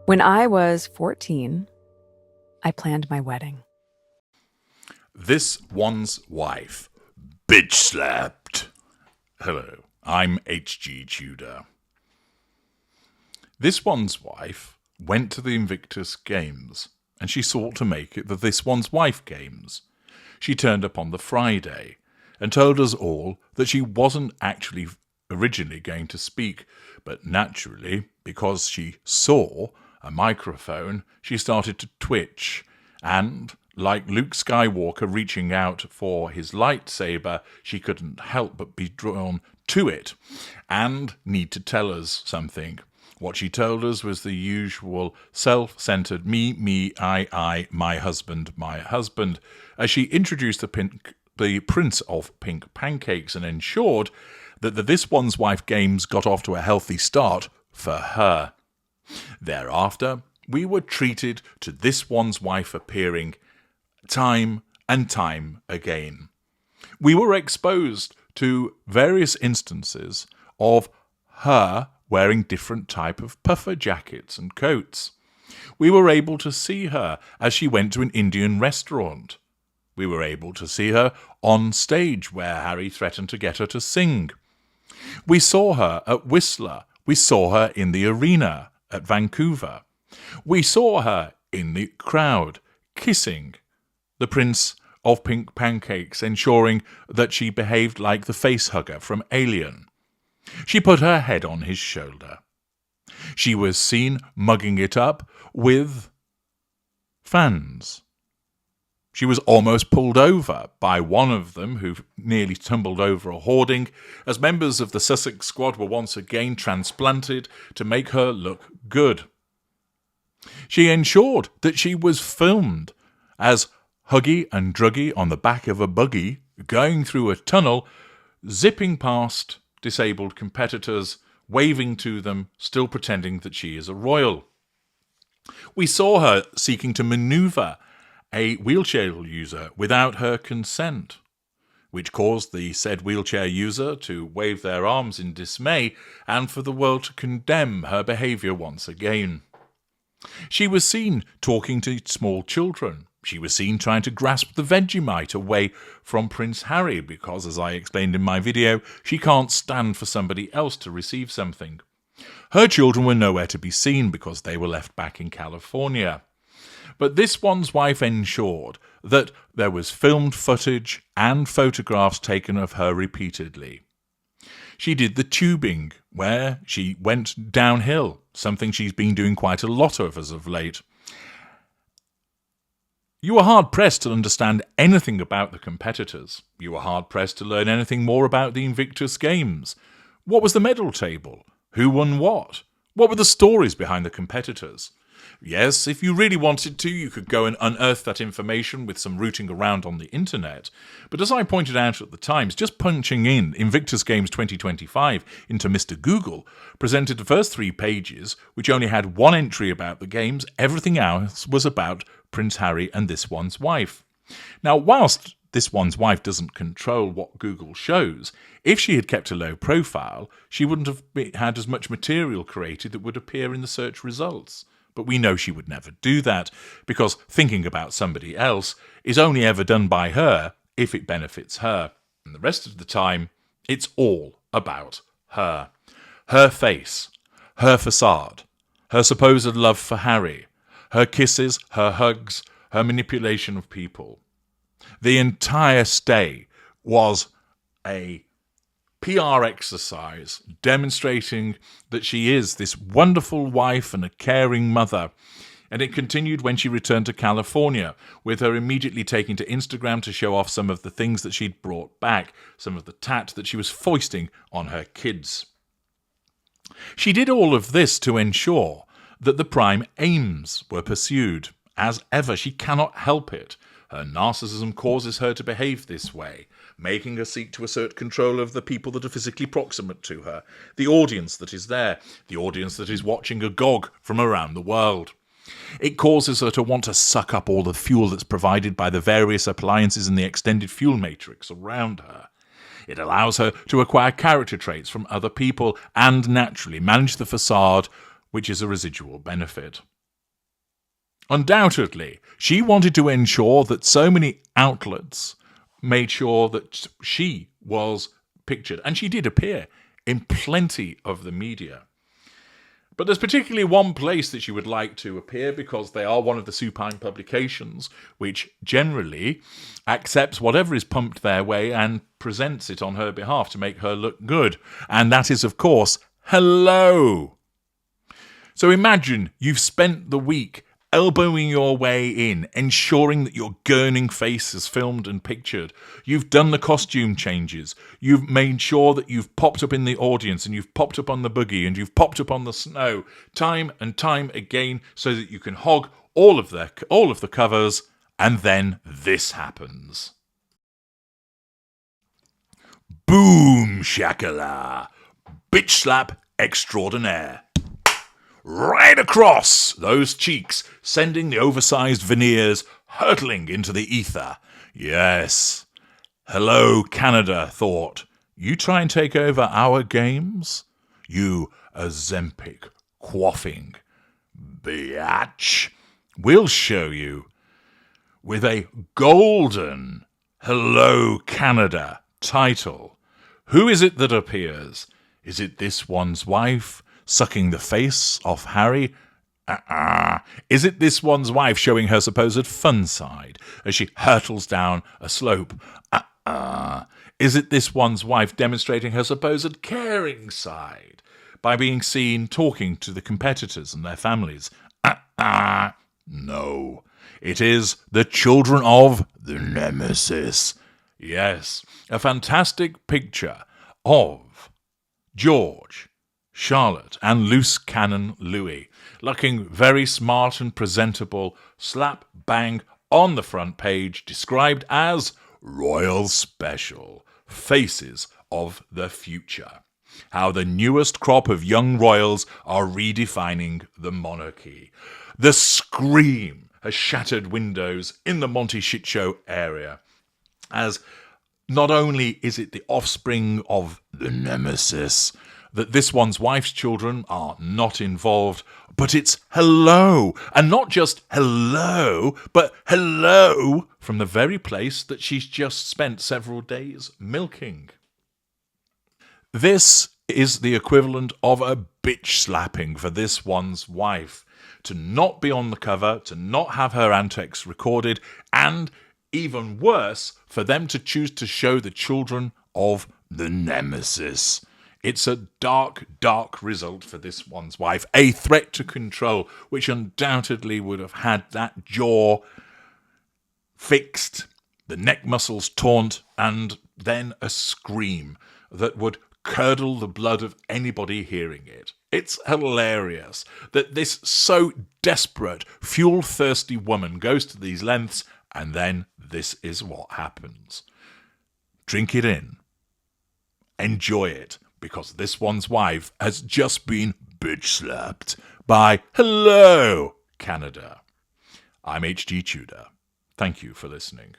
When I was 14, I planned my wedding. This one's wife. Bitch slapped. Hello, I'm H.G. Tudor. This one's wife went to the Invictus Games, and she sought to make it the This One's Wife Games. She turned up on the Friday and told us all that she wasn't actually originally going to speak, but naturally, because she saw a microphone, she started to twitch, and, like Luke Skywalker reaching out for his lightsaber, she couldn't help but be drawn to it and need to tell us something. What she told us was the usual self-centered me, I, my husband, as she introduced the Prince of Pink Pancakes and ensured that the This One's Wife Games got off to a healthy start for her. Thereafter, we were treated to This One's Wife appearing time and time again. We were exposed to various instances of her wearing different type of puffer jackets and coats. We were able to see her as she went to an Indian restaurant. We were able to see her on stage where Harry threatened to get her to sing. We saw her at Whistler. We saw her in the arena at Vancouver. We saw her in the crowd kissing the Prince of Pink Pancakes, ensuring that she behaved like the facehugger from Alien. She put her head on his shoulder. She was seen mugging it up with fans. She was almost pulled over by one of them, who nearly tumbled over a hoarding, as members of the Sussex squad were once again transplanted to make her look good. She ensured that she was filmed as Huggy and Druggy on the back of a buggy, going through a tunnel, zipping past disabled competitors, waving to them, still pretending that she is a royal. We saw her seeking to maneuver a wheelchair user without her consent, which caused the said wheelchair user to wave their arms in dismay and for the world to condemn her behaviour once again. She was seen talking to small children. She was seen trying to grasp the Vegemite away from Prince Harry because, as I explained in my video, she can't stand for somebody else to receive something. Her children were nowhere to be seen because they were left back in California. But This One's Wife ensured that there was filmed footage and photographs taken of her repeatedly. She did the tubing, where she went downhill, something she's been doing quite a lot of as of late. You were hard-pressed to understand anything about the competitors. You were hard-pressed to learn anything more about the Invictus Games. What was the medal table? Who won what? What were the stories behind the competitors? Yes, if you really wanted to, you could go and unearth that information with some rooting around on the internet. But as I pointed out at the Times, just punching in Invictus Games 2025 into Mr. Google presented the first 3 pages, which only had one entry about the games. Everything else was about Prince Harry and This One's Wife. Now, whilst This One's Wife doesn't control what Google shows, if she had kept a low profile, she wouldn't have had as much material created that would appear in the search results. But we know she would never do that, because thinking about somebody else is only ever done by her if it benefits her. And the rest of the time, it's all about her. Her face, her facade, her supposed love for Harry, her kisses, her hugs, her manipulation of people. The entire stay was a PR exercise demonstrating that she is this wonderful wife and a caring mother. And it continued when she returned to California, with her immediately taking to Instagram to show off some of the things that she'd brought back, some of the tat that she was foisting on her kids. She did all of this to ensure that the prime aims were pursued. As ever, she cannot help it. Her narcissism causes her to behave this way, making her seek to assert control of the people that are physically proximate to her, the audience that is there, the audience that is watching agog from around the world. It causes her to want to suck up all the fuel that's provided by the various appliances in the extended fuel matrix around her. It allows her to acquire character traits from other people and naturally manage the facade which is a residual benefit. Undoubtedly, she wanted to ensure that so many outlets made sure that she was pictured, and she did appear in plenty of the media. But there's particularly one place that she would like to appear, because they are one of the supine publications which generally accepts whatever is pumped their way and presents it on her behalf to make her look good. And that is, of course, Hello! So imagine you've spent the week elbowing your way in, ensuring that your gurning face is filmed and pictured. You've done the costume changes. You've made sure that you've popped up in the audience, and you've popped up on the buggy, and you've popped up on the snow time and time again so that you can hog all of the covers, and then this happens. Boom shakala. Bitch slap extraordinaire. Right across those cheeks, sending the oversized veneers hurtling into the ether. Yes. Hello, Canada thought. You try and take over our games? You Ozempic quaffing biatch. We'll show you. With a golden Hello, Canada title. Who is it that appears? Is it this one's wife? Sucking the face off Harry? Is it this one's wife showing her supposed fun side as she hurtles down a slope? Is it this one's wife demonstrating her supposed caring side by being seen talking to the competitors and their families? No. It is the children of the Nemesis. Yes, a fantastic picture of George, Charlotte, and loose cannon Louis, looking very smart and presentable, slap bang on the front page, described as Royal Special, Faces of the Future. How the newest crop of young royals are redefining the monarchy. The scream has shattered windows in the Monty Shit Show area, as not only is it the offspring of the Nemesis, that this one's wife's children are not involved, but it's hello, and not just hello, but hello from the very place that she's just spent several days milking. This is the equivalent of a bitch slapping for this one's wife, to not be on the cover, to not have her antics recorded, and even worse, for them to choose to show the children of the Nemesis. It's a dark, dark result for this one's wife, a threat to control, which undoubtedly would have had that jaw fixed, the neck muscles taunt, and then a scream that would curdle the blood of anybody hearing it. It's hilarious that this so desperate, fuel-thirsty woman goes to these lengths, and then this is what happens. Drink it in. Enjoy it, because this one's wife has just been bitch slapped by Hello, Canada. I'm H.G. Tudor. Thank you for listening.